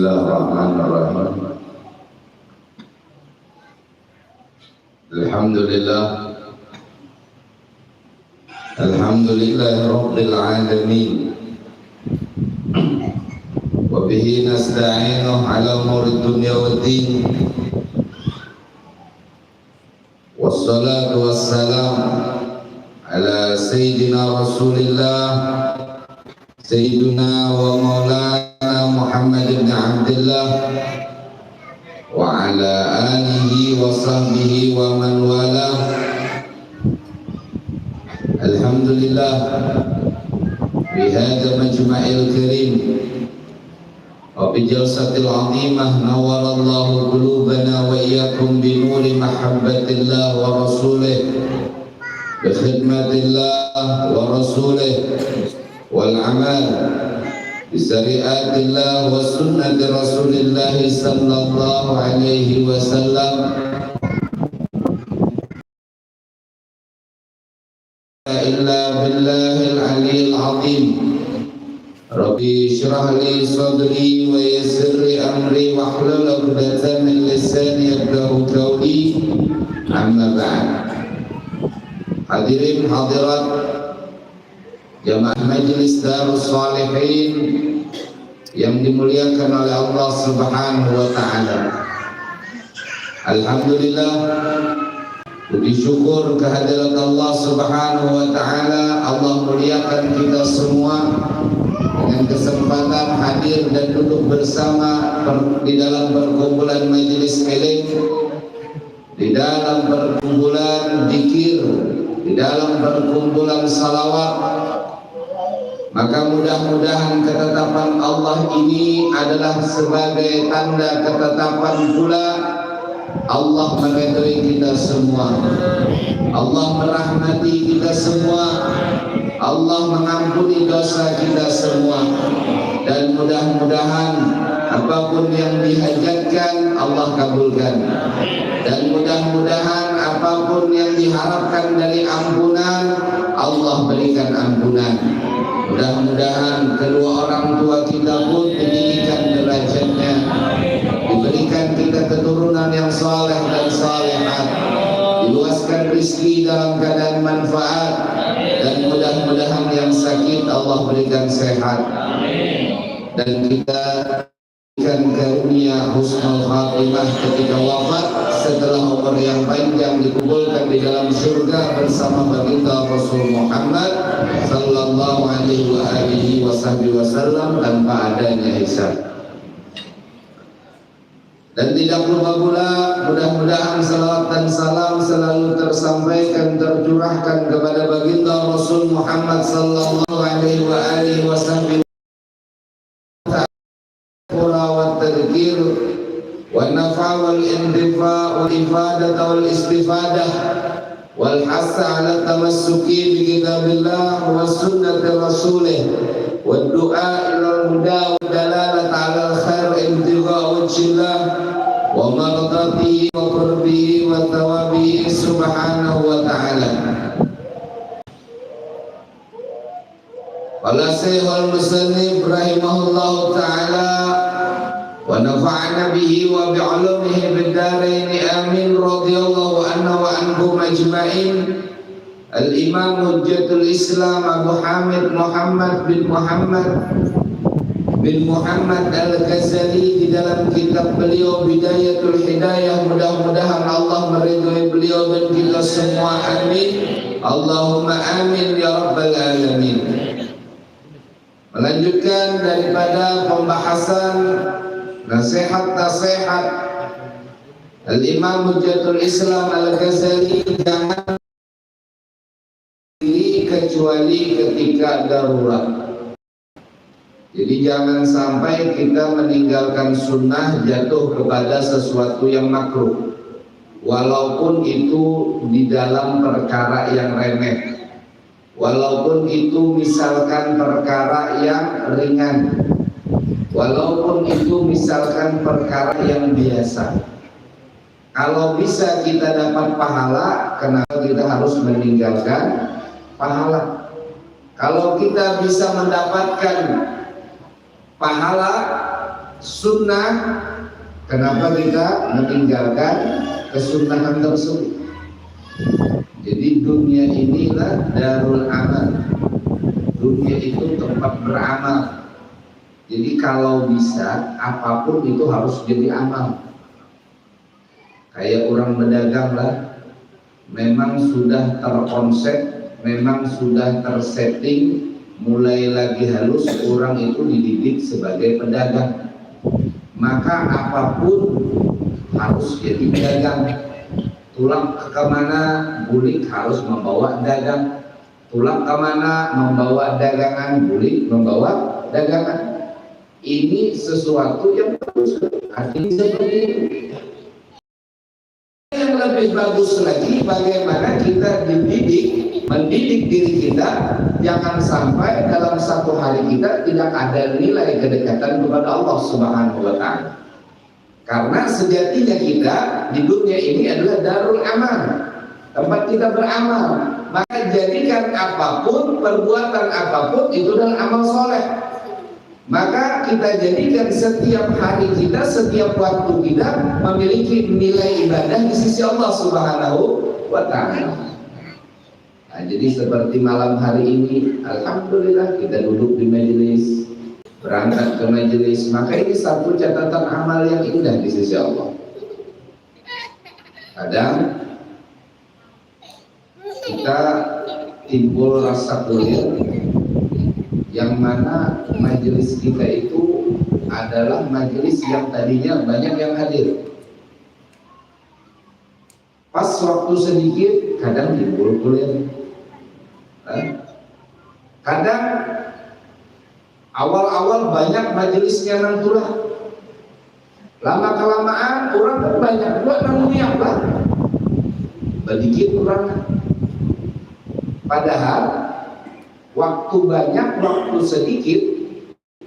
Bismillahirrahmanirrahim. Alhamdulillahi rabbil alamin. Wa bihi nasta'inu ala umuri dunya waddin. Wassalatu wassalam ala sayyidina Rasulillah Sayyidina wa maulana Muhammad ibn Abdullah wa ala alihi wa sahbihi wa man wala. Alhamdulillah bi hadha majma'il karim wa bi jalsatil 'azimah nawwarallahu qulubana wa iyyakum bi nuri mahabbatillah wa rasulih bi khidmatillah wa rasulih wal amal bi syariatillah wa sunnati rasulillah sallallahu alaihi wasallam. Illa billahil aliyil azim. Rabbi syrah li sadri wa yassir li amri wahlul 'uqdatam min lisani yafqahu qawli. Amma ba'd. Hadirin hadirat jamaah Majelis Darus Shalihin yang dimuliakan oleh Allah Subhanahu wa taala. Alhamdulillah, puji syukur kehadirat Allah Subhanahu wa taala. Allah muliakan kita semua dengan kesempatan hadir dan duduk bersama di dalam perkumpulan majelis ilmu, di dalam perkumpulan zikir, di dalam perkumpulan salawat. Maka mudah-mudahan ketetapan Allah ini adalah sebagai tanda ketetapan pula Allah meridhai kita semua, Allah merahmati kita semua, Allah mengampuni dosa kita semua. Dan mudah-mudahan apapun yang dihajatkan Allah kabulkan, dan mudah-mudahan apapun yang diharapkan dari ampunan Allah berikan ampunan. Mudah-mudahan kedua orang tua kita pun ditinggikan derajatnya, diberikan kita keturunan yang saleh dan salehat, diluaskan rezeki dalam keadaan manfaat, dan mudah-mudahan yang sakit Allah berikan sehat, dan kita berikan karunia husnul khatimah ketika wafat, setelah umur yang panjang dikumpulkan di dalam surga bersama baginda Rasul Muhammad sallallahu alaihi wasallam tanpa adanya hisab. Dan tidak lupa pula mudah-mudahan salawat dan salam selalu tersampaikan, tercurahkan kepada baginda Rasul Muhammad sallallahu alaihi wasallam wa tadhkir wa nafa wal intifa wal ifadah wal istifadah wal hasa ala tamassuki bi kitabillah wa sunnati rasulih wa du'a ila huda wa dalalah ala khair intifa wajhillah wa mardatihi wa qurbihi wa thawabihi subhanahu wa ta'ala. Qala Syekhul Musannif rahimahullahu ta'ala wa nafa'ana bihi wa bi'ulumihi bid-darain amin radhiyallahu anhu wa anhum ajma'in. Al-Imam Hujjatul Islam Abu Hamid Muhammad bin Muhammad Al-Ghazali di dalam kitab beliau Bidayatul Hidayah, mudah-mudahan Allah meridhai beliau dan kita semua, amin. Allahumma amin ya rabbal alamin. Melanjutkan daripada pembahasan nasihat-nasihat Al-Imam Hujjatul Islam Al-Ghazali, jangan kecuali ketika darurat. Jadi jangan sampai kita meninggalkan sunnah jatuh kepada sesuatu yang makruh, walaupun itu di dalam perkara yang remeh, walaupun itu misalkan perkara yang ringan, walaupun itu misalkan perkara yang biasa. Kalau bisa kita dapat pahala, kenapa kita harus meninggalkan pahala? Kalau kita bisa mendapatkan pahala, sunnah, kenapa kita meninggalkan kesunahan tersebut? Jadi dunia inilah darul amal. Dunia itu tempat beramal. Jadi kalau bisa apapun itu harus jadi amal. Kayak orang berdagang lah, memang sudah terkonsep, memang sudah tersetting, mulai lagi halus orang itu dididik sebagai pedagang. Maka apapun harus jadi pedagang. Tulang kemana bulik harus membawa dagang. Tulang kemana membawa dagangan, bulik membawa dagangan. Ini sesuatu yang bagus. Artinya seperti itu. Yang lebih bagus lagi bagaimana kita mendidik diri kita, jangan sampai dalam satu hari kita tidak ada nilai kedekatan kepada Allah Subhanahu wa Ta'ala. Karena sejatinya kita di dunia ini adalah darul amal, tempat kita beramal. Maka jadikan apapun, perbuatan apapun itu adalah amal soleh. Maka kita jadikan setiap hari kita, setiap waktu kita memiliki nilai ibadah di sisi Allah Subhanahu wa Ta'ala. Nah, jadi seperti malam hari ini, alhamdulillah kita duduk di majelis, berangkat ke majelis, maka ini satu catatan amal yang indah di sisi Allah. Kadang kita timbul rasa kulir, yang mana majelis kita itu adalah majelis yang tadinya banyak yang hadir. Pas waktu sedikit, kadang timbul kulir. Kadang awal-awal banyak majelisnya nantura, lama kelamaan orang kan banyak buat namunya lah, sedikit orang. Padahal waktu banyak, waktu sedikit,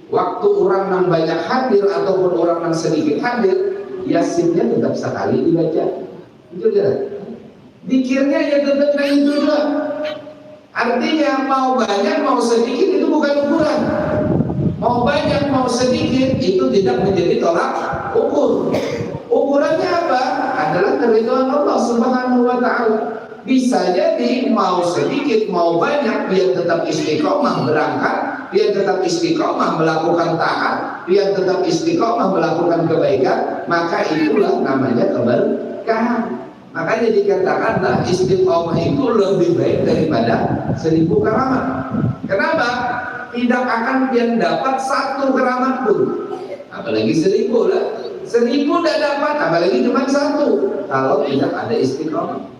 waktu orang yang banyak hadir ataupun orang yang sedikit hadir, yasinnya tetap sekali dibaca. Itu kan? Dikirnya ya tetap yang itu juga. Artinya mau banyak mau sedikit itu bukan ukuran. Mau banyak mau sedikit itu tidak menjadi tolak ukur. Ukurannya apa? Adalah keridhaan Allah Subhanahu wa Ta'ala. Bisa jadi mau sedikit mau banyak, biar tetap istiqomah berangkat, biar tetap istiqomah melakukan taat, biar tetap istiqomah melakukan kebaikan, maka itulah namanya keberkahan. Makanya dikatakanlah istiqomah itu lebih baik daripada 1000 keramat. Kenapa? Tidak akan dia dapat 1 keramat pun, apalagi 1000 lah. 1000 tidak dapat, apalagi cuma 1 kalau tidak ada istiqomah.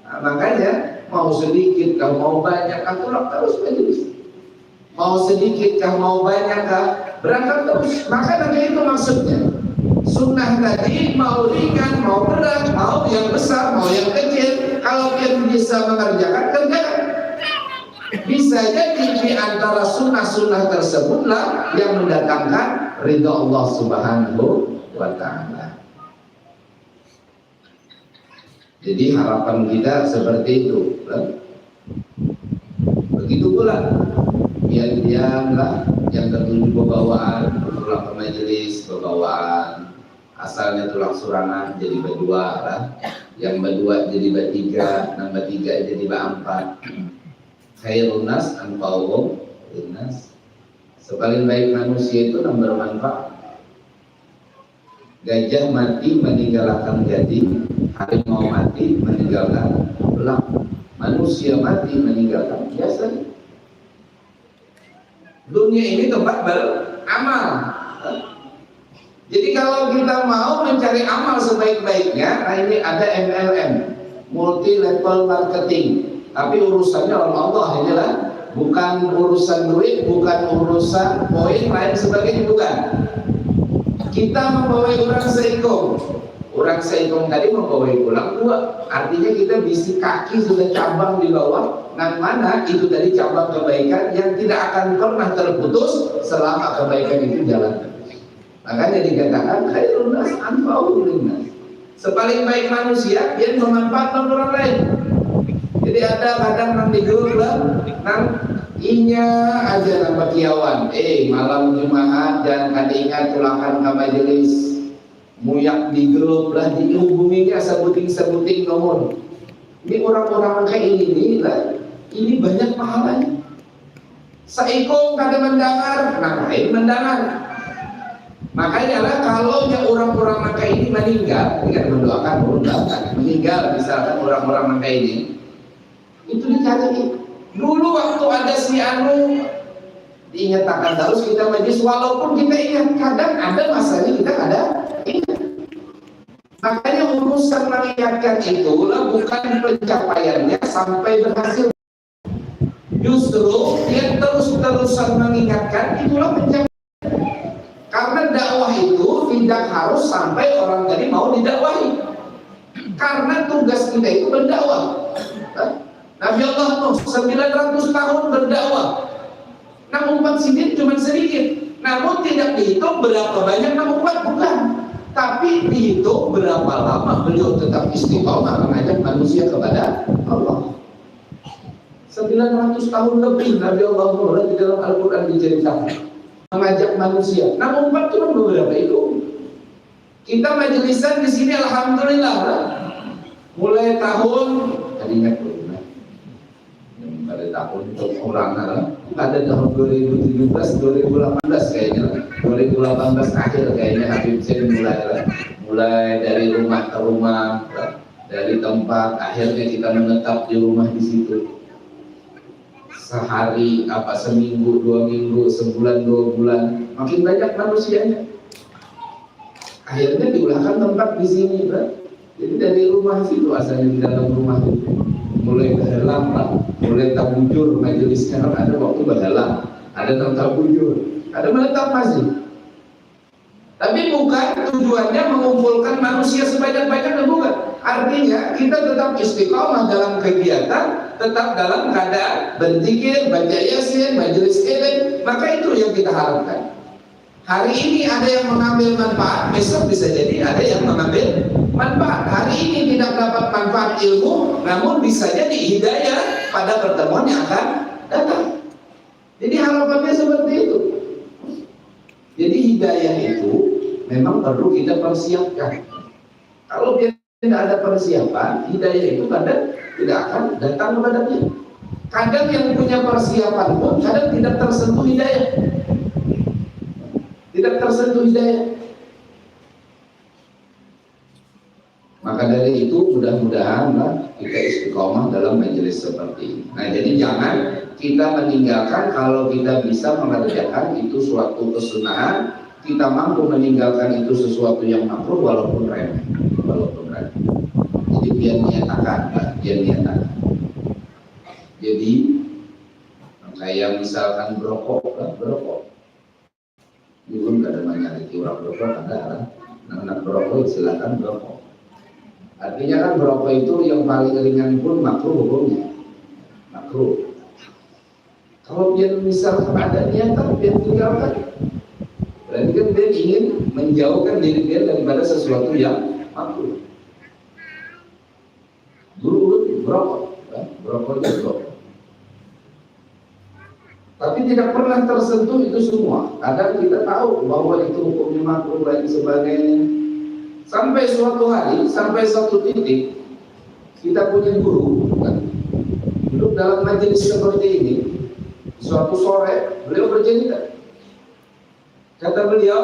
Nah, makanya mau sedikit kah mau banyak kah terus majelis. Mau sedikit kah mau banyak kah berangkat terus. Maka dari itu maksudnya sunnah tadi mau ringan mau berat, mau yang besar mau yang kecil, kalau dia bisa mengerjakan kerjakan. Bisa jadi di antara sunnah-sunnah tersebutlah yang mendatangkan ridha Allah Subhanahu wa Ta'ala. Jadi harapan kita seperti itu. Begitu pula diam-diamlah yang ketujuh bawaan, pulang ke majelis bawaan, asalnya tulang surangan jadi berdua lah, yang berdua jadi bertiga, nambah 3 jadi berempat. Khairun nas anfa'uhum linnas. Sepaling baik manusia itu yang bermanfaat. Gajah mati meninggalkan gading, harimau mati meninggalkan belang, manusia mati meninggalkan jasad. Dunia ini tempat beramal. Jadi kalau kita mau mencari amal sebaik-baiknya, nah ini ada MLM, multi level marketing. Tapi urusannya oleh Allah, inilah bukan urusan duit, bukan urusan poin lain sebagainya, bukan. Kita membawai orang seikong tadi membawai pulang 2. Artinya kita bisi kaki sudah cabang di bawah, yang mana itu tadi cabang kebaikan yang tidak akan pernah terputus selama kebaikan itu jalan. Makanya dikatakan khairun nas anfa'uhum linnas. Sepaling baik manusia yang memanfaatkan orang lain. Jadi ada kadang nang di grup lah, nang Inya aja nambah kiawan. Malam Jumat dan kadingan tulakan ke majelis. Muyak di grup lah dihubunginya sebuting nomor. Ini orang-orang kayak ini lah. Ini banyak pahalanya. Saikong kada mendengar, ngapain mendengar? Makanya lah kalau orang-orang maka ini meninggal, tidak mendoakan, meninggal misalkan orang-orang maka ini, itu dicari. Dulu waktu ada si anu diingatkan terus kita majlis, walaupun kita ingat kadang ada masanya kita ada ingat. Makanya urusan mengingatkan itulah bukan pencapaiannya sampai berhasil. Justru dia terus-terusan mengingatkan itulah pencapaian. Karena dakwah itu tidak harus sampai orang tadi mau didakwahi. Karena tugas kita itu berdakwah. Nabi Allah Nuh 900 tahun berdakwah. Namun umat sini cuma sedikit. Namun tidak dihitung berapa banyak namun umat, bukan. Tapi dihitung berapa lama beliau tetap istiqomah mengajak manusia kepada Allah. 900 tahun lebih Nabi Allah Nuh di dalam Al-Quran diceritakan mengajak manusia. Namun umat cuma beberapa itu. Kita majelisan di sini alhamdulillah. Mulai tahun tadinya pada tahun orang ada tahun 2017, 2018 kayaknya, 2018 akhir kayaknya Habib Zain mulai dari rumah ke rumah, dari tempat akhirnya kita menetap di rumah di situ. Sehari seminggu, 2 minggu, sebulan, 2 bulan, makin banyak manusianya. Akhirnya diulahkan tempat di sini, Pak. Jadi dari rumah situ asalnya di dalam rumah itu. Mulai berhalang, Pak. Mulai tabujur majelis kan ada waktu berhalang, ada tabujur, ada menetap masih. Tapi bukan tujuannya mengumpulkan manusia sebanyak-banyaknya, bukan. Artinya kita tetap istiqomah dalam kegiatan, tetap dalam keadaan berzikir, baca yasin, majelis ilmu, maka itu yang kita harapkan. Hari ini ada yang mengambil manfaat, besok bisa jadi ada yang mengambil manfaat. Hari ini tidak dapat manfaat ilmu, namun bisa jadi hidayah pada pertemuan yang akan datang. Jadi harapannya seperti itu. Jadi hidayah itu memang perlu kita persiapkan. Kalau dia tidak ada persiapan, hidayah itu kadang tidak akan datang kepadanya. Kadang yang punya persiapan pun kadang tidak tersentuh hidayah. Tidak tersentuh hidayah. Maka dari itu mudah-mudahan kita istiqomah dalam majelis seperti ini. Nah, jadi jangan kita meninggalkan kalau kita bisa mengerjakan itu suatu kesunahan, kita mampu meninggalkan itu sesuatu yang makruh walaupun remeh, Jadi biar niatakan. Jadi kayak misalkan berokok. Ini pun gak ada banyak orang berokok, ada anak berokok silakan berokok. Artinya kan berokok itu yang paling ringan pun makruh hukumnya, makruh. Kalau dia misalkan ada niatan, dia tinggalkan. Berarti kan dia ingin menjauhkan diri dia daripada sesuatu yang makruh. Dulu berokok. Tapi tidak pernah tersentuh itu semua. Kadang kita tahu bahwa itu hukumnya makruh dan sebagainya. Sampai suatu hari, sampai suatu titik, kita punya guru, duduk dalam majelis seperti ini. Suatu sore, beliau bercerita. Kata beliau,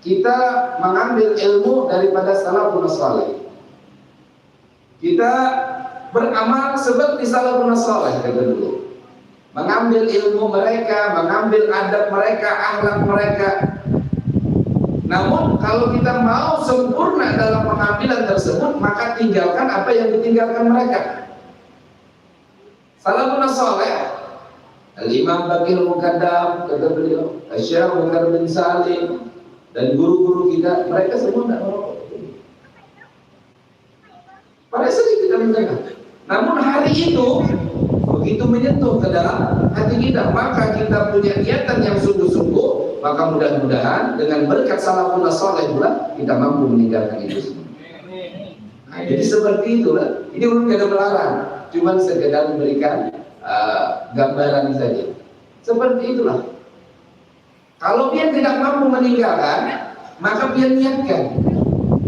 kita mengambil ilmu daripada salafun saleh. Kita beramal seperti salafun saleh, kata beliau. Mengambil ilmu mereka, mengambil adab mereka, akhlak mereka. Namun kalau kita mau sempurna dalam pengambilan tersebut, maka tinggalkan apa yang ditinggalkan mereka. Salafun saleh, Al-Imam Baqir Muqaddam, kata beliau, Syekh Bakar bin Salim, dan guru-guru kita, mereka semua tidak merokok. Pada saat kita mendengar. Namun hari itu begitu menyentuh ke dalam hati kita, maka kita punya niatan yang sungguh-sungguh, maka mudah-mudahan dengan berkat salafun saleh pula kita mampu meninggalkan itu semua. Nah, jadi seperti itulah. Ini belum ada melarang, cuma sekedar memberikan gambaran saja. Seperti itulah. Kalau dia tidak mampu meninggalkan, maka dia niatkan.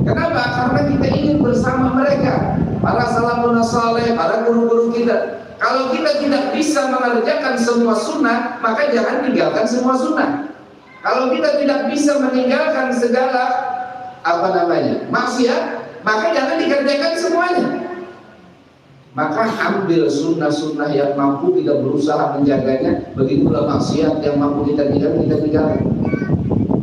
Kenapa? Karena kita ingin bersama mereka, para salafun saleh, para guru-guru kita. Kalau kita tidak bisa mengerjakan semua sunnah, maka jangan tinggalkan semua sunnah. Kalau kita tidak bisa meninggalkan segala maksiat, maka jangan dikerjakan semuanya. Maka ambil sunnah-sunnah yang mampu kita berusaha menjaganya. Begitulah maksiat yang mampu kita tinggalkan.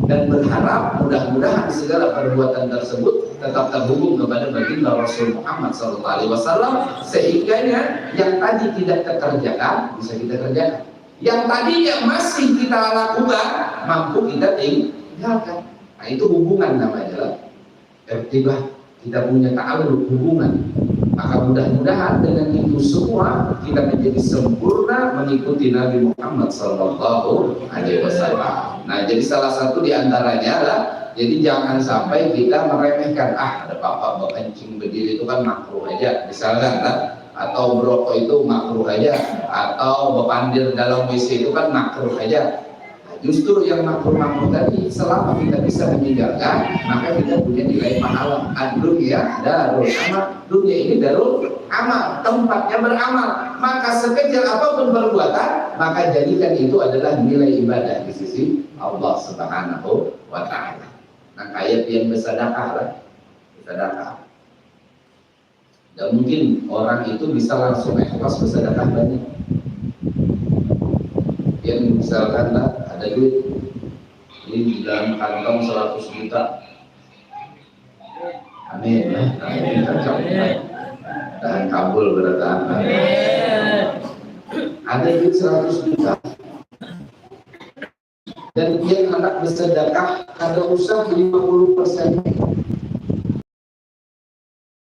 Dan berharap mudah-mudahan segala perbuatan tersebut tetap terhubung kepada baginda Rasul Muhammad SAW, sehingga yang tadi tidak terkerjakan bisa kita kerjakan, yang tadinya masih kita lakukan mampu kita tinggalkan. Nah, itu hubungan namanya, irtibat. Kita punya ta'alluq, hubungan. Maka mudah-mudahan dengan itu semua kita menjadi sempurna mengikuti Nabi Muhammad SAW. Nah, jadi salah satu diantaranya adalah, jadi jangan sampai kita meremehkan, ada bapak berkencing berdiri itu kan makruh aja, misalkan, atau merokok itu makruh aja, atau berpandir dalam WC itu kan makruh aja. Justru yang makruh-makruh tadi, selama kita bisa meninggalkan, maka kita punya nilai pahala. Dunia darul amal, dunia ini darul amal, tempatnya beramal. Maka sekecil apapun perbuatan, maka jadikan itu adalah nilai ibadah di sisi Allah Subhanahu wa Ta'ala. Nah, kayak yang bersedekah, dan mungkin orang itu bisa langsung ikhlas bersedekah banyak. Yang misalkan ada duit di dalam kantong 100 juta, amin, amin, dan kabul berkata, ada duit 100 juta dan dia hendak bersedekah, ada usaha 50%,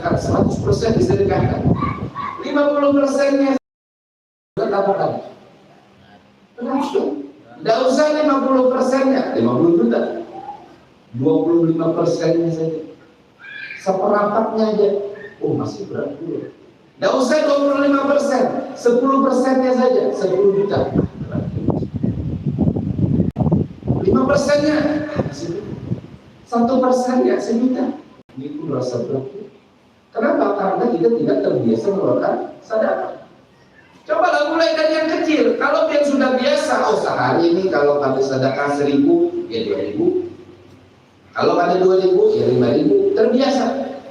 100% disedekahkan, 50%-nya dapatkan. Tidak usah 50%-nya, 50 juta, 25%-nya saja, seperempatnya aja, masih berat dulu. Tidak usah 25%, 10%-nya saja, 10 juta, 5%-nya, 1%-nya, 1 juta. Ini pun rasa berat. Kenapa? Karena kita tidak terbiasa mengeluarkan sedekah. Cobalah mulai dari yang kecil. Kalau dia sudah biasa, sehari ini kalau ada sedekah 1.000, ya 2.000. Kalau ada 2.000, ya 5.000. Terbiasa,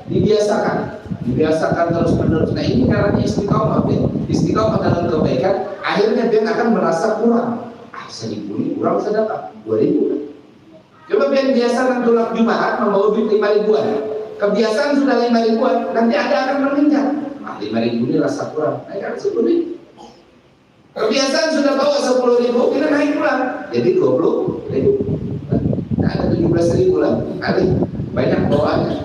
dibiasakan terus menerus. Nah, ini karena istiqomah dalam kebaikan, akhirnya dia akan merasa kurang. 1.000 ini kurang sedekah, 2.000. Coba biar biasa nantulak Jumat membawa duit 5.000-an. Kebiasaan sudah 5.000-an, nanti ada akan meningkat. 5.000 ini rasa kurang, naikkan 10.000. Kebiasaan sudah bawa 10.000, kita naik pulang jadi 20.000. Nah, ada 17.000 lah, kali banyak bawaannya.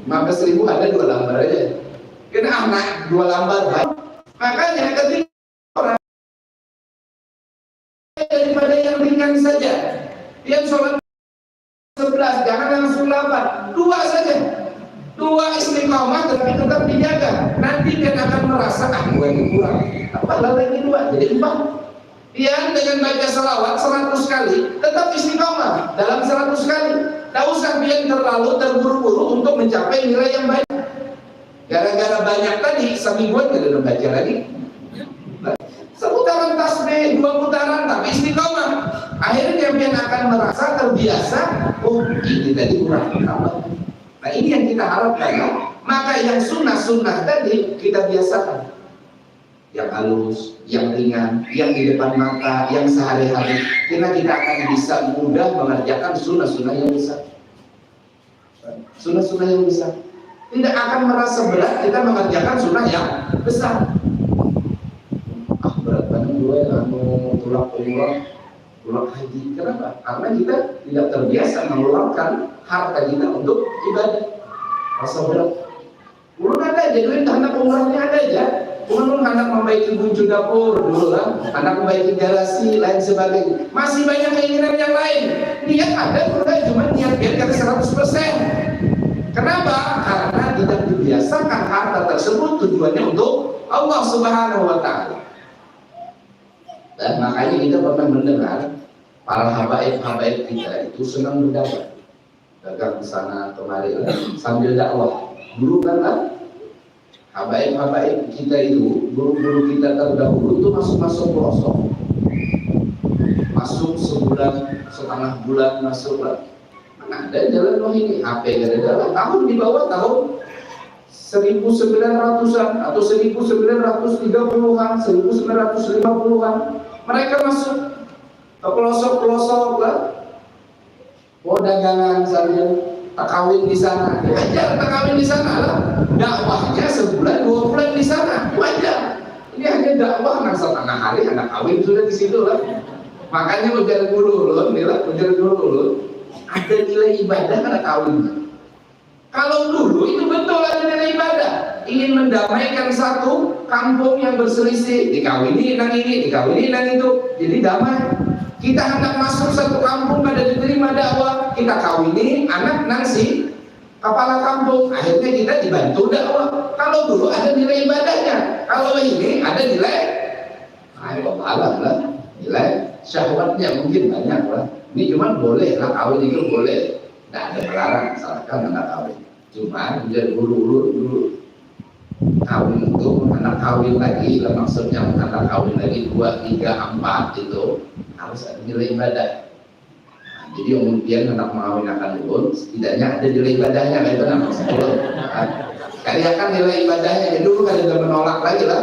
15.000 ada 2 lembar aja. Kita naik 2 lembar, makanya ketika orang daripada yang ringan saja, yang sholat 11 jangan langsung 8, 2 saja. 2 istiqomah tetapi tetap dijaga. Nanti dia akan merasa gue ini kurang. Apalagi lagi 2 jadi 4. Dia dengan baca salawat 100 kali tetap istiqomah dalam 100 kali. Tak usah dia terlalu terburu-buru untuk mencapai nilai yang baik. Gara-gara banyak tadi semingguan tidak ada baca lagi. Seputaran tasbih 2 putaran tapi istiqomah. Akhirnya dia akan merasa terbiasa. Ini tadi kurang tambah. Nah, ini yang kita harapkan, ya. Maka yang sunnah-sunnah tadi kita biasakan, yang halus, yang ringan, yang di depan mata, yang sehari-hari. Karena kita akan bisa mudah mengerjakan sunnah-sunnah yang besar. Sunnah-sunnah yang besar. Tidak akan merasa berat kita mengerjakan sunnah yang besar. Berat banget gue tulak umrah, tulak haji. Kenapa? Karena kita tidak terbiasa mengeluarkan harta kita untuk ibadah. Rasa berat. Ulun ada aja, duit anak umrahnya ada aja. Ulun anak membaiki buju dapur dulu lah, anak membaiki garasi, lain sebagainya. Masih banyak keinginan yang lain. Niat ada, udah cuma niat biar kata 100%. Kenapa? Karena tidak dibiasakan harta tersebut tujuannya untuk Allah Subhanahu wa Ta'ala. Dan makanya kita pernah mendengar para habaib kita itu senang berdagang, dagang ke sana kemari sambil dakwah. Dulu kan habaib kita itu, guru-guru kita terdahulu itu masuk pelosok, masuk sebulan, setengah bulan masuk lah. Mana ada jalan loh ini, HP gak ada jalan. Tahun di bawah tahun 1900-an atau 1930-an, 1950-an, mereka masuk ke pelosok-pelosok lah, mau dagangan sambil takawin di sana, wajar takawin di sana lah. Dakwahnya sebulan 2 bulan di sana, wajar. Ini hanya dakwah anak setengah hari, anak kawin sudah di situ lah. Makanya ujar dulu ada nilai ibadah anak kawin. Kalau dulu itu betul ada nilai ibadah, ingin mendamaikan satu kampung yang berselisih, dikawini nang ini, dikawini nang itu, jadi damai. Kita hendak masuk satu kampung pada diterima dakwah, kita kawini anak nang si kepala kampung, akhirnya kita dibantu dakwah. Kalau dulu ada nilai ibadahnya, kalau ini ada nilai, ayo alam lah, nilai syahwatnya mungkin banyak lah. Ini cuma boleh lah kawin itu boleh. Tidak ada melarang, misalkan anak kawin. Cuma jadi dulu kawin itu anak kawin lagi lah, maksudnya anak kawin lagi 2, 3, 4 itu harus ada nilai ibadah. Nah, jadi kemudian anak mengawinkan dulu, setidaknya ada nilai ibadahnya, itu namanya sebelum. Karyakan nilai ibadahnya. Jadi dulu kan sudah menolak lagi lah,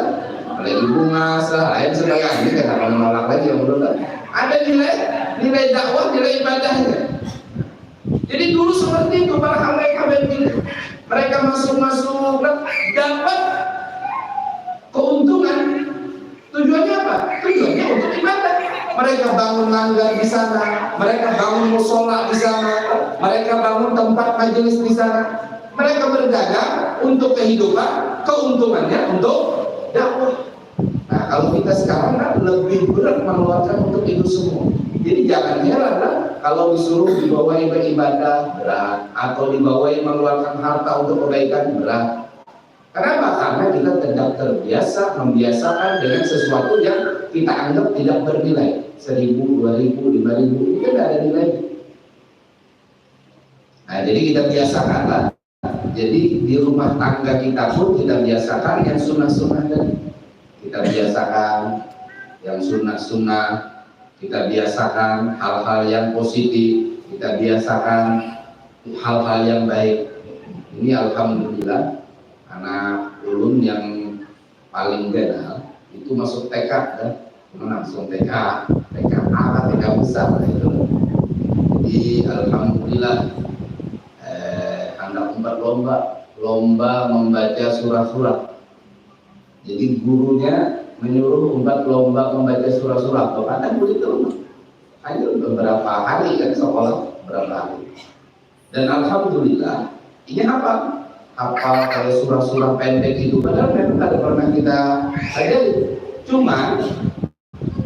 lagi bunga, lain sebagainya. Ini kenapa menolak lagi yang dulu lah. Ada nilai dakwah, nilai ibadahnya. Jadi dulu seperti itu para habaib ini. Mereka masuk dapat keuntungan. Tujuannya apa? Tujuannya untuk ibadah. Mereka bangun manggar di sana, mereka bangun musola di sana, mereka bangun tempat majelis di sana. Mereka berdagang untuk kehidupan, keuntungannya untuk dakwah. Nah, kalau kita sekarang kan lebih berat mengeluarkan untuk itu semua. Jadi jangan heran lah kalau disuruh dibawahi beribadah berat, atau dibawahi mengeluarkan harta untuk kebaikan berat. Kenapa? Karena kita tidak terbiasa membiasakan dengan sesuatu yang kita anggap tidak bernilai. 1.000, 2.000, 5.000 ini kan tidak ada nilai. Nah, jadi kita biasakan lah. Jadi di rumah tangga kita pun kita biasakan yang sunnah-sunnah tadi. Kita biasakan yang sunnah-sunnah, kita biasakan hal-hal yang positif, kita biasakan hal-hal yang baik. Ini alhamdulillah anak ulun yang paling ganal itu masuk TK kan, langsung TK A, TK besar itu. Jadi alhamdulillah anak lomba membaca surah-surah. Jadi gurunya menyuruh lomba membaca surah-surah. Bapak kan begitu, hanya beberapa hari kan sekolah, beberapa hari. Dan alhamdulillah ini hafal kalau surah-surah pendek itu, padahal memang tidak pernah kita ajari. Cuma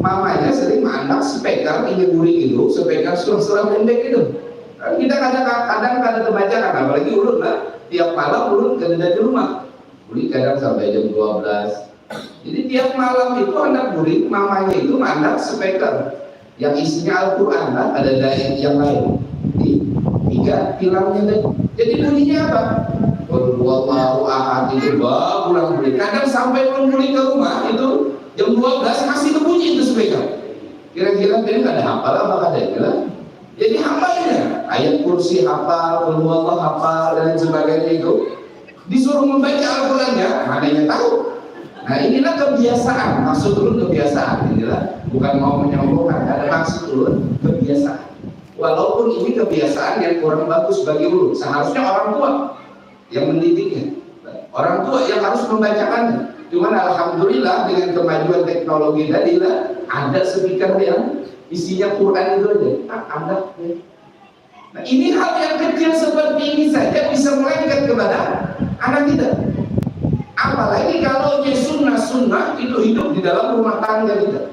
mamanya sering anak speaker ini guri itu, speaker surah-surah pendek itu. Kita kadang kebacakan, apalagi ulun lah, tiap malam ulun kerja di rumah. Beli kadang sampai jam 12. Jadi tiap malam itu anak murid mamanya itu anak speaker yang isinya Al-Quran lah, ada daya yang lain di 3 filmnya tadi. Jadi bunyinya apa? Wallahu ahad itu pulang beli. Kadang sampai pulang ke rumah itu jam 12 masih kebunyi itu speaker. Kira-kira dia nggak ada hafal apa katanya? Jadi hafalnya ayat kursi hafal, wallahu hafal dan sebagainya itu. Disuruh membaca Al-Qurannya, mana yang tahu? Nah inilah kebiasaan, maksud dulu kebiasaan, inilah bukan mau menyombongkan, ada maksud dulu kebiasaan. Walaupun ini kebiasaan yang kurang bagus bagi ulun, seharusnya orang tua yang mendidiknya, orang tua yang harus membacakannya. Cuman alhamdulillah dengan kemajuan teknologi tadi lah, ada speaker yang isinya Quran itu aja, ada. Nah ini hal yang kecil seperti ini saja bisa melengket kepada anak kita. Apalagi kalau sunnah-sunnah itu hidup di dalam rumah tangga kita.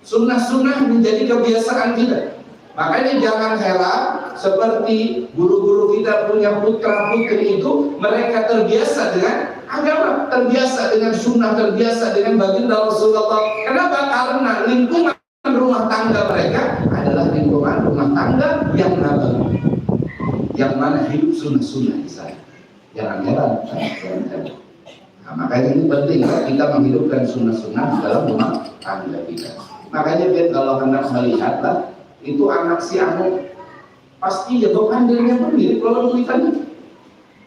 Sunnah-sunnah menjadi kebiasaan kita. Makanya jangan heran seperti guru-guru kita punya putra-putri itu, mereka terbiasa dengan agama, terbiasa dengan sunnah, terbiasa dengan baginda Rasulullah. Kenapa? Karena lingkungan rumah tangga mereka adalah lingkungan rumah tangga yang nabawi, yang mana hidup sunnah-sunnah di sana. Jangan heran. Nah, makanya ini penting kita menghidupkan sunnah-sunnah di dalam rumah tangga kita. Makanya biar kalau hendak melihatlah itu anak si anu pasti ya bepandirnya pun mirip kalau tulisannya.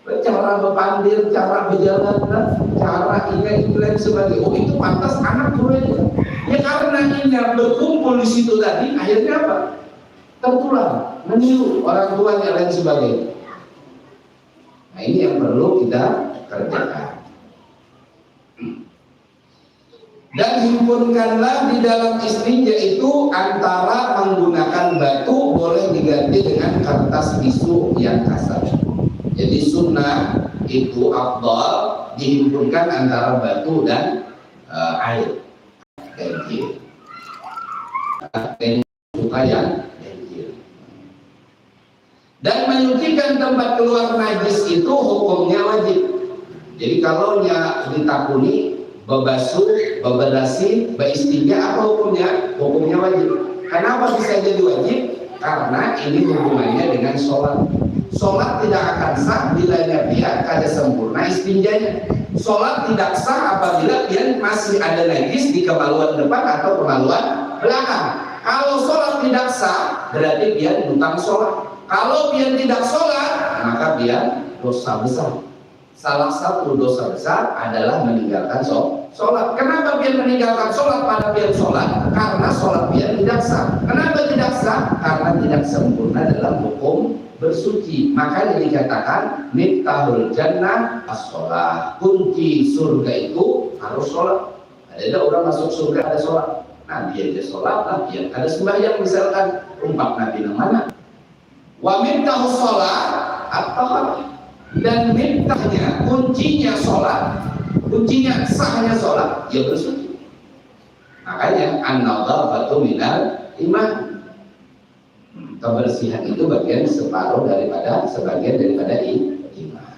Cara berpandir, cara berjalan, cara ini lain sebagainya. Oh itu pantas anak gue. Ya karena ini berkumpul di situ tadi, akhirnya apa? Tertular, meniru orang tuanya lain sebagainya. Nah ini yang perlu kita kerjakan. Dan himpunkanlah di dalam istinja itu antara menggunakan batu boleh diganti dengan kertas tisu yang kasar. Jadi sunnah itu afdal dihimpunkan antara batu dan air. Genjil. Suka yang genjil. Dan menyucikan tempat keluar najis itu hukumnya wajib. Jadi kalau ditakuni, bebasuh, beberasi, beristinja, apa hukumnya? Hukumnya wajib. Kenapa bisa jadi wajib? Karena ini hubungannya dengan sholat. Sholat tidak akan sah bila dia kada sempurna istinjanya. Sholat tidak sah apabila dia masih ada najis di kemaluan depan atau kemaluan belakang. Kalau sholat tidak sah, berarti dia hutang sholat. Kalau dia tidak sholat, maka dia dosa besar. Salah satu dosa besar adalah meninggalkan sholat. Kenapa dia meninggalkan sholat pada dia sholat? Karena sholat dia tidak sah. Kenapa tidak sah? Karena tidak sempurna dalam hukum bersuci. Makanya dikatakan miftahul jannah as-sholat. Kunci surga itu harus sholat. Ada orang masuk surga ada sholat. Nah dia aja sholat, nah dia ada sembahyang misalkan. Umpak Nabi yang mana? Wa miftahus sholat at-taharah. Dan miftahnya, kuncinya sholat, kuncinya sahnya sholat, ya bersuci. Makanya an-nadhafatu minal iman. Kebersihan itu bagian sebagian daripada iman.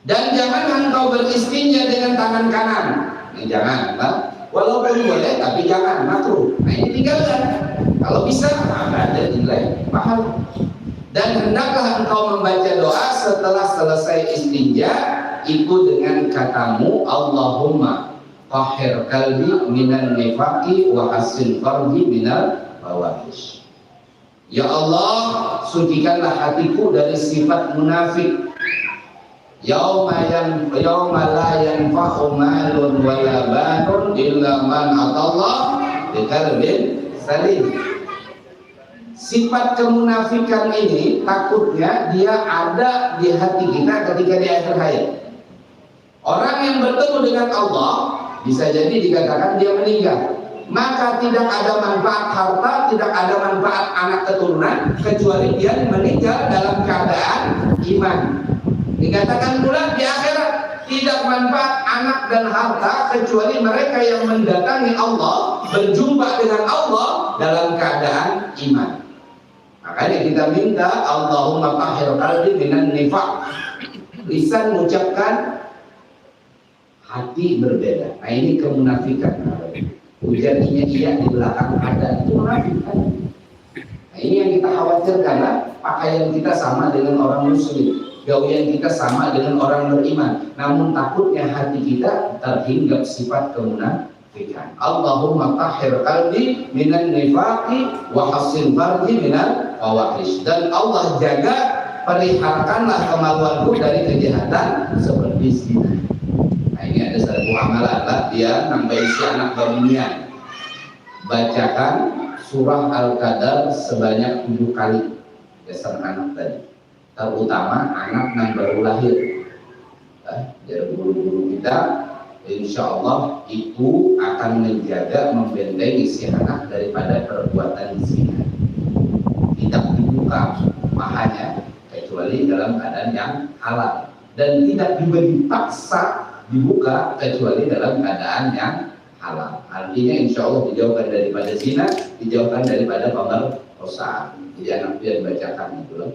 Dan jangan engkau beristinja dengan tangan kanan. Ini jangan, Pak. Walaupun boleh, tapi jangan makruh. Nah ini tinggalkan. Kalau bisa, maka ada nilai pahala. Dan hendaklah engkau membaca doa setelah selesai istinja itu dengan katamu Allahumma tahhir qalbi minan nifaqi wa hassin farji minal fawahish. Ya Allah, sucikanlah hatiku dari sifat munafik. Yauma la yanfa'u malun wala banun illa man atallah biqalbin salim. Sifat kemunafikan ini takutnya dia ada di hati kita ketika di akhir hayat. Orang yang bertemu dengan Allah bisa jadi dikatakan dia meninggal. Maka tidak ada manfaat harta, tidak ada manfaat anak keturunan kecuali dia meninggal dalam keadaan iman. Dikatakan pula di akhirat tidak manfaat anak dan harta kecuali mereka yang mendatangi Allah, berjumpa dengan Allah dalam keadaan iman. Makanya kita minta Allahumma tahhir qalbi minan nifaq. Lisan mengucapkan, hati berbeda. Nah ini kemunafikan. Ujarnya iya di belakang ada, itu munafikan. Nah ini yang kita khawatirkan lah. Pakaian kita sama dengan orang muslim, gawean kita sama dengan orang beriman, namun takutnya hati kita terhinggap sifat kemunafikan. Allahumma tahhir qalbi minan nifaqi wa hassin farji minal fawahish. Dan Allah jaga, periharkanlah kemaluanku dari kejahatan seperti zina. Nah ini ada satu amalan lah, dia nambah isi anak babinian, bacakan surah Al-Qadar sebanyak 7 kali dasar anak tadi, terutama anak yang baru lahir. Jadi guru-guru kita insya Allah itu akan menjaga, membentengi si anak daripada perbuatan zina. Tidak dibuka pahanya kecuali dalam keadaan yang halal, dan tidak diberi paksa dibuka kecuali dalam keadaan yang halal. Artinya insya Allah dijauhkan daripada zina, dijauhkan daripada pemerkosaan. Jadi anak dia bacakan itu loh.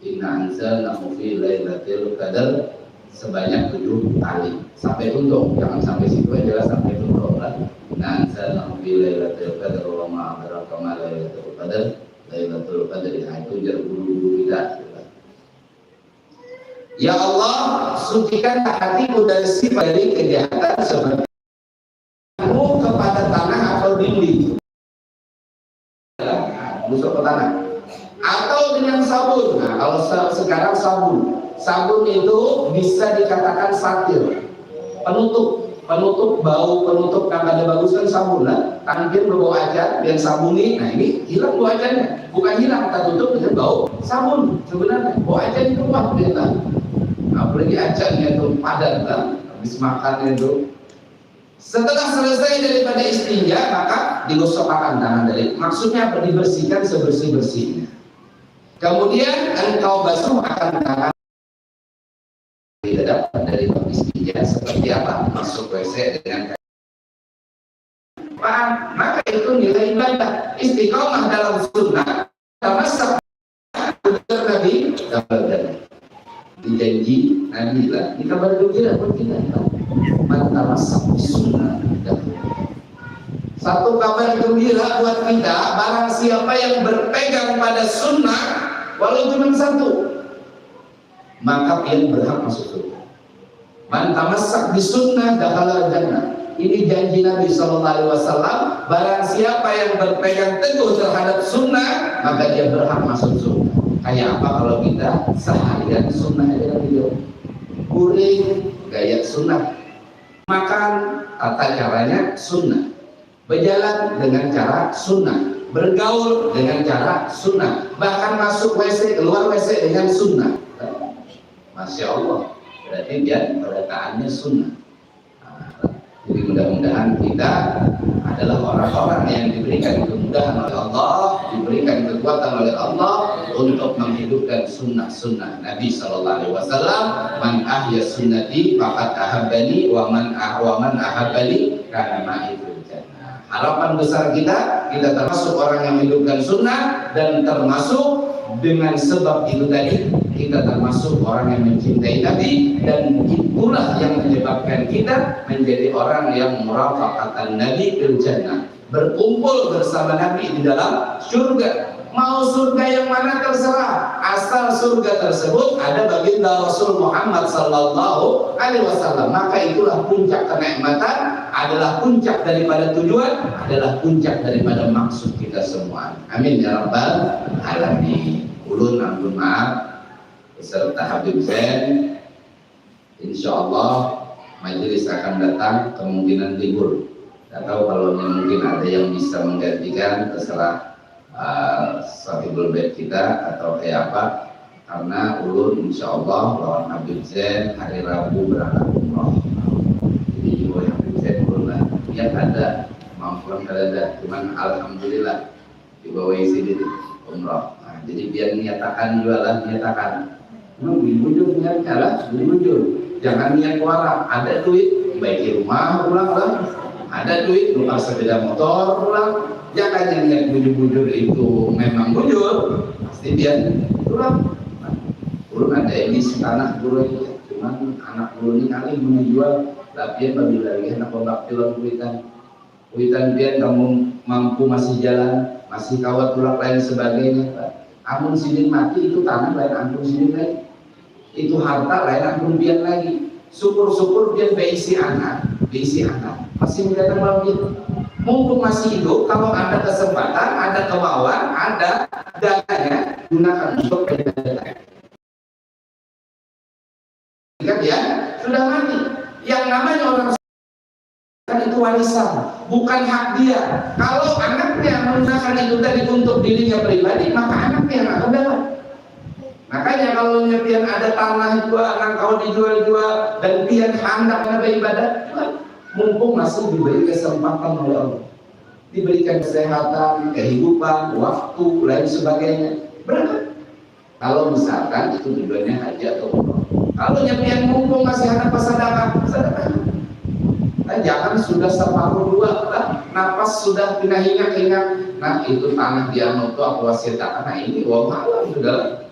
Inna anzalnahu fi lailatul qadar sebanyak 7 kali sampai tuntuk, jangan sampai situ aja, sampai tuntuk kan. Nah, anzalnahu fi lailatul qadar wa ma adraka ma lailatul qadar. Lailatul qadar itu jar guru-guru kita. Ya Allah, sucikanlah hatiku dari sifat dari kejahatan seperti kepada tanah atau dinding, busuk ke tanah, atau dengan sabun. Nah, kalau sekarang sabun itu bisa dikatakan satir, penutup bau, penutup yang ada bagus kan sabun lah. Tangan berbau acar, yang sabuni, nah ini hilang bau acarnya, bukan hilang, kita tutup dengan bau sabun. Sebenarnya bau acar itu apa kita? Apalagi acarnya itu padat kan, habis makan itu. Setelah selesai daripada istinja, maka digosokkan tangan dari. Maksudnya apa? Dibersihkan sebersih-bersihnya. Kemudian engkau basuh akan tangan tidak dapat dari istinja seperti apa? Masuk WC dengan paham? Maka itu nilai ibadah. Istiqomah dalam sunnah termasuk Nabi dan dijanji Nabi lah. Kita baru kira pun kita termasuk sunnah. Satu kabar gembira buat kita, barang siapa yang berpegang pada sunnah walau cuma satu, maka dia berhak masuk surga. Man tamassak di sunnah dakhala jannah. Ini janji Nabi SAW. Barang siapa yang berpegang teguh terhadap sunnah, maka dia berhak masuk surga. Kayak apa kalau kita seharian sunnah aja video, kuring gaya sunnah, makan tata caranya sunnah, berjalan dengan cara sunnah, bergaul dengan cara sunnah, bahkan masuk WC, keluar WC dengan sunnah. Masya Allah, berarti dia perkataannya sunnah. Jadi mudah-mudahan kita adalah orang-orang yang diberikan kemudahan oleh Allah, diberikan kekuatan oleh Allah untuk menghidupkan sunnah-sunnah Nabi SAW. Man ahya sunnati faqad ahabbani wa man ahabbani kana ma'i fil jannah. Harapan besar kita termasuk orang yang menghidupkan sunnah, dan termasuk dengan sebab itu tadi kita termasuk orang yang mencintai Nabi, dan itulah yang menyebabkan kita menjadi orang yang murafaqatan Nabi fil jannah, berkumpul bersama Nabi di dalam surga. Mau surga yang mana terserah, asal surga tersebut ada baginda Rasul Muhammad sallallahu alaihi wasallam. Maka itulah puncak kenikmatan, adalah puncak daripada tujuan, adalah puncak daripada maksud kita semua. Amin ya rabbal alamin. Ulun ampun maaf beserta Habib Zain, insyaallah majelis akan datang kemungkinan libur. Tidak tahu kalau mungkin ada yang bisa menggantikan, terserah Sahibul Bait kita atau kayak apa. Karena ulun insyaallah lawan Habib Zain hari Rabu berangkat umroh. Jadi juga Habib Zain ulun lah yang ada mampuan ada, cuman alhamdulillah dibawa isi di umroh. Nah, jadi biar niatakan juga lah, niatakan. Bujur niatnya lah, bujur. Jangan niat warang. Ada duit, baiki rumah pulang lah. Ada duit, lupa sepeda motor pulang. Jangan niat bujur-bujur itu memang bujur, pasti dia pulang. Ulun ada ini tanah dulu itu, cuman anak ulun ini kali menjual, tapi bagi lagi anak obat pilon kuitan dia kamu mampu masih jalan, masih kawat tulak lain sebagainya. Amun sidin mati itu tanah lain ampun sidin lagi, itu harta lain ampun pian lagi. Syukur-syukur dia beisi anak, masih mendatang malam itu. Mumpung masih hidup, kalau ada kesempatan, ada kemauan, ada dananya, gunakan untuk beribadah. Ingat ya, sudah mati. Yang namanya orang itu warisan, bukan hak dia. Kalau anaknya menggunakan itu tadi untuk dirinya pribadi, maka anaknya yang akan dapat. Makanya kalau pian ada tanah itu anak kau dijual-jual dan pian hendak beribadah, mumpung masih diberi kesempatan oleh Allah, diberikan kesehatan, kehidupan, waktu, lain sebagainya, berangkat. Kalau misalkan itu tujuannya haji atau umroh. Kalau nyepian mumpung masih ada sedekah. Nah, jangan sudah separuh dua, nafas sudah pindah hingat. Nah itu tanah dia itu aku wasiatkan. Nah ini wong alam sudah.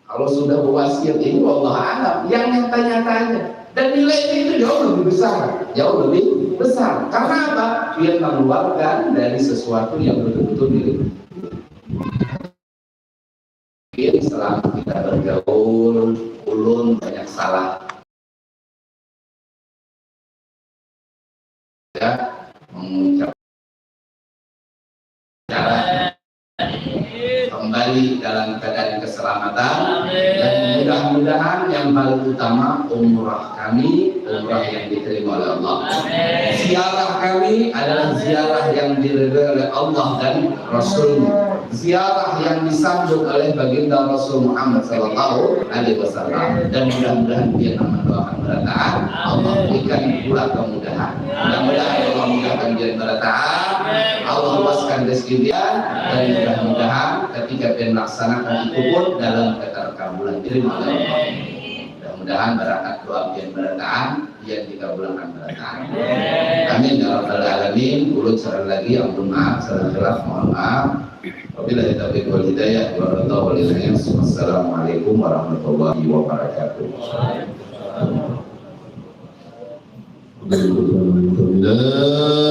Kalau Kalau sudah berwasiat ini Allah alam yang nyata-nyatanya, dan nilainya itu jauh lebih besar. Karena apa? Dia mengeluarkan dari sesuatu yang betul-betul milik. Mungkin selama kita bergaul, ulun banyak salah. Ya, mengucap kembali dalam keadaan keselamatan, dan mudah-mudahan yang paling utama umrah kami, umrah yang diterima oleh Allah. Ziarah kami adalah ziarah yang diridhai oleh Allah dan Rasulnya, ziarah yang disambut oleh baginda Rasul Muhammad Sallallahu Alaihi Wasallam, dan mudah-mudahan dia mendoakan beratahan Allah berikan pula kemudahan. Mudah-mudahan Allah mudahkan dia beratahan, Allah luaskan rezeki dia, dan mudah-mudahan ketika dia melaksanakan itu pun dalam keterkabulan diterima oleh Allah. Mudah-mudahan berangkat doa yang beratahan yang dikabulkan beratahan. Amin ya rabbal alamin. Ulun sekali lagi ampun maaf, salah khilaf mohon maaf. Wabillahi taufiq wal hidayah wa radhiyallahu. Wassalamualaikum warahmatullahi wabarakatuh. Alhamdulillah.